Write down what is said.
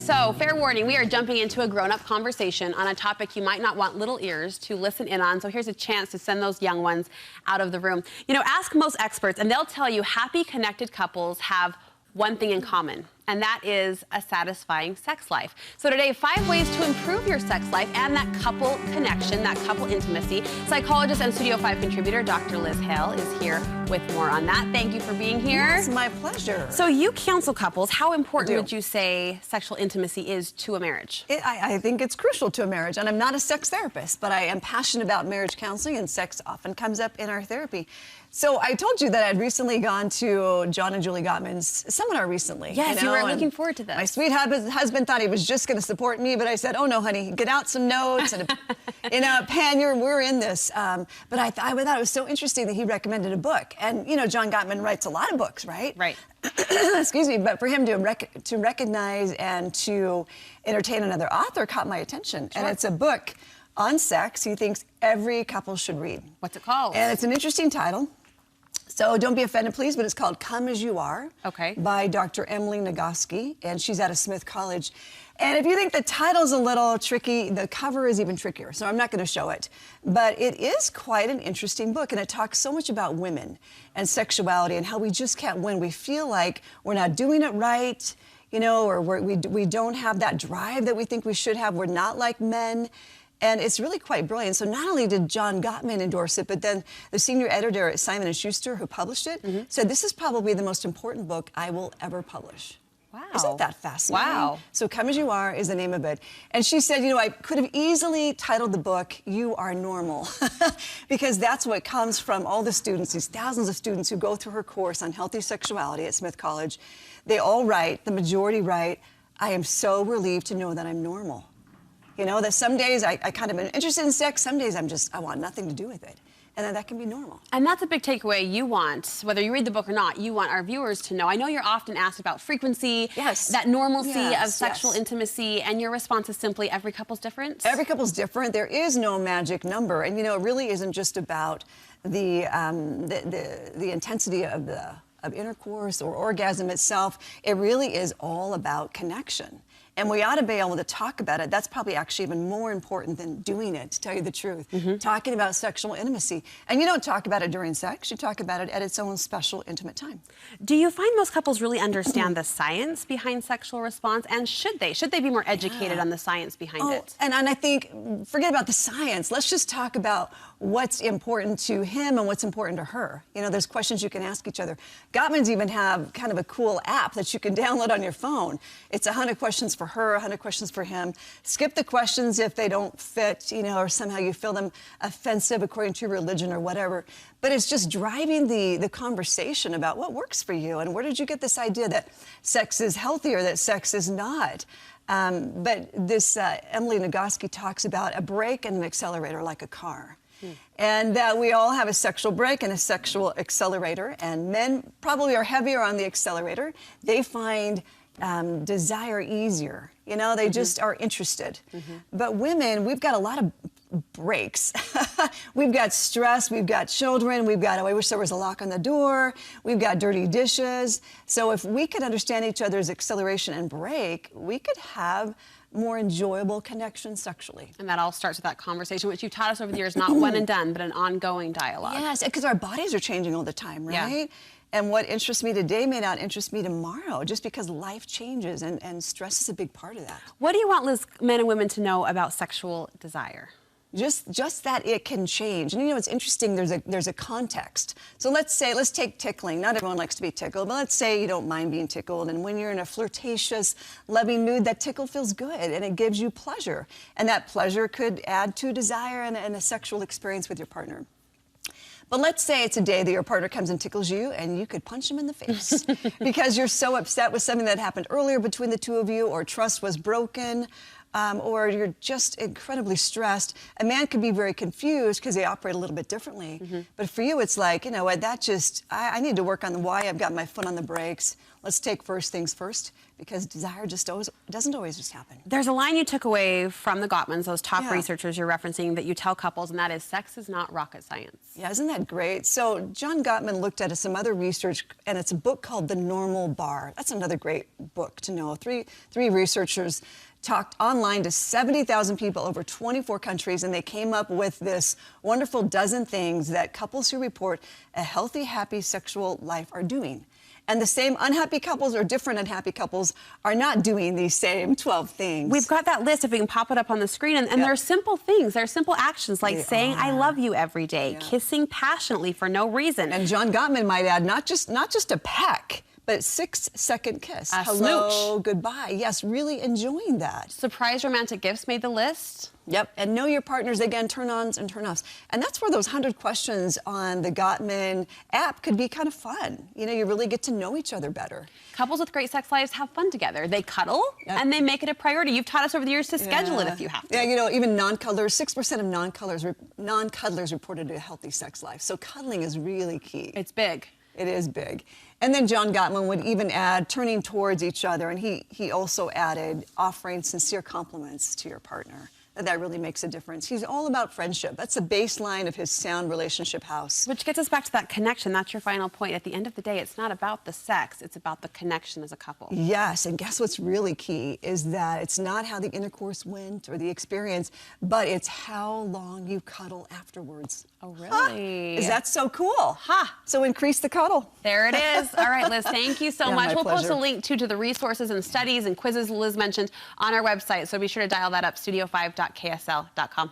So, fair warning, we are jumping into a grown-up conversation on a topic you might not want little ears to listen in on, so here's a chance to send those young ones out of the room. You know, ask most experts, and they'll tell you happy, connected couples have one thing in common, and that is a satisfying sex life. So today, 5 ways to improve your sex life and that couple connection, that couple intimacy. Psychologist and Studio 5 contributor Dr. Liz Hale is here with more on that. Thank you for being here. It's my pleasure. So you counsel couples. How important would you say sexual intimacy is to a marriage? I think it's crucial to a marriage, and I'm not a sex therapist, but I am passionate about marriage counseling, and sex often comes up in our therapy. So I told you that I'd recently gone to John and Julie Gottman's seminar recently. Yes, you were looking forward to this. My sweet husband thought he was just going to support me, but I said, oh no, honey, get out some notes and a pen, we're in this. But I thought it was so interesting that he recommended a book. And you know, John Gottman writes a lot of books, right? Right. Excuse me, but for him to recognize and to entertain another author caught my attention. Sure. And it's a book on sex he thinks every couple should read. What's it called? And it's an interesting title. So don't be offended, please, but it's called Come As You Are by Dr. Emily Nagoski, and she's out of Smith College. And if you think the title's a little tricky, the cover is even trickier, so I'm not going to show it. But it is quite an interesting book, and it talks so much about women and sexuality and how we just can't win. We feel like we're not doing it right, you know, or we don't have that drive that we think we should have. We're not like men. And it's really quite brilliant. So not only did John Gottman endorse it, but then the senior editor at Simon & Schuster, who published it, said this is probably the most important book I will ever publish. Wow. Isn't that fascinating? Wow. So Come As You Are is the name of it. And she said, you know, I could have easily titled the book, You Are Normal, because that's what comes from all the students, these thousands of students who go through her course on healthy sexuality at Smith College. They all write, the majority write, I am so relieved to know that I'm normal. You know, that some days I kind of am interested in sex, some days I want nothing to do with it. And then that can be normal. And that's a big takeaway you want, whether you read the book or not, you want our viewers to know. I know you're often asked about frequency, that normalcy of sexual intimacy, and your response is simply every couple's different? Every couple's different. There is no magic number. And, you know, it really isn't just about the intensity of intercourse or orgasm itself. It really is all about connection. And we ought to be able to talk about it. That's probably actually even more important than doing it, to tell you the truth. Talking about sexual intimacy. And you don't talk about it during sex. You talk about it at its own special, intimate time. Do you find most couples really understand the science behind sexual response? And should they? Should they be more educated on the science behind it? And I think, forget about the science. Let's just talk about what's important to him and what's important to her. You know, there's questions you can ask each other. Gottman's even have kind of a cool app that you can download on your phone. It's 100 questions for her, 100 questions for him. Skip the questions if they don't fit, you know, or somehow you feel them offensive according to your religion or whatever. But it's just driving the conversation about what works for you and where did you get this idea that sex is healthy or that sex is not. But this Emily Nagoski talks about a brake and an accelerator like a car. And that we all have a sexual brake and a sexual accelerator, and men probably are heavier on the accelerator. They find desire easier. You know, they just are interested. But women, we've got a lot of brakes. We've got stress, we've got children, we've got, oh, I wish there was a lock on the door, we've got dirty dishes. So if we could understand each other's acceleration and brake, we could have more enjoyable connection sexually. And that all starts with that conversation, which you've taught us over the years, not one and done, but an ongoing dialogue. Yes, because our bodies are changing all the time, right? Yeah. And what interests me today may not interest me tomorrow, just because life changes, and stress is a big part of that. What do you want, Liz, men and women to know about sexual desire? Just that it can change. And you know, it's interesting, there's a context. So let's take tickling. Not everyone likes to be tickled, but let's say you don't mind being tickled. And when you're in a flirtatious, loving mood, that tickle feels good and it gives you pleasure. And that pleasure could add to desire and a sexual experience with your partner. But let's say it's a day that your partner comes and tickles you and you could punch him in the face because you're so upset with something that happened earlier between the two of you, or trust was broken, or you're just incredibly stressed, a man could be very confused because they operate a little bit differently. But for you, it's like, you know what, I need to work on the why. I've got my foot on the brakes. Let's take first things first, because desire just doesn't always just happen. There's a line you took away from the Gottmans, those top researchers you're referencing, that you tell couples, and that is, sex is not rocket science. Yeah, isn't that great? So John Gottman looked at some other research, and it's a book called The Normal Bar. That's another great book to know. Three researchers talked online to 70,000 people over 24 countries, and they came up with this wonderful dozen things that couples who report a healthy, happy sexual life are doing. And the same unhappy couples or different unhappy couples are not doing these same 12 things. We've got that list, if we can pop it up on the screen, and they're simple things. They're simple actions like saying I love you every day, kissing passionately for no reason. And John Gottman might add, not just a peck, but 6-second kiss. A Hello, smooch. goodbye. Yes, really enjoying that. Surprise romantic gifts made the list. Yep, and know your partners, again, turn-ons and turn-offs. And that's where those 100 questions on the Gottman app could be kind of fun. You know, you really get to know each other better. Couples with great sex lives have fun together. They cuddle, and they make it a priority. You've taught us over the years to schedule it if you have to. Yeah, you know, even non-cuddlers, 6% of non-cuddlers reported a healthy sex life. So cuddling is really key. It's big. It is big. And then John Gottman would even add turning towards each other, and he also added offering sincere compliments to your partner. That really makes a difference. He's all about friendship. That's the baseline of his sound relationship house. Which gets us back to that connection. That's your final point. At the end of the day, it's not about the sex. It's about the connection as a couple. Yes, and guess what's really key is that it's not how the intercourse went or the experience, but it's how long you cuddle afterwards. Oh, really? Is that so cool? So increase the cuddle. There it is. All right, Liz, thank you so much. We'll pleasure. post a link to the resources and studies and quizzes Liz mentioned on our website, so be sure to dial that up, studio5.ksl.com.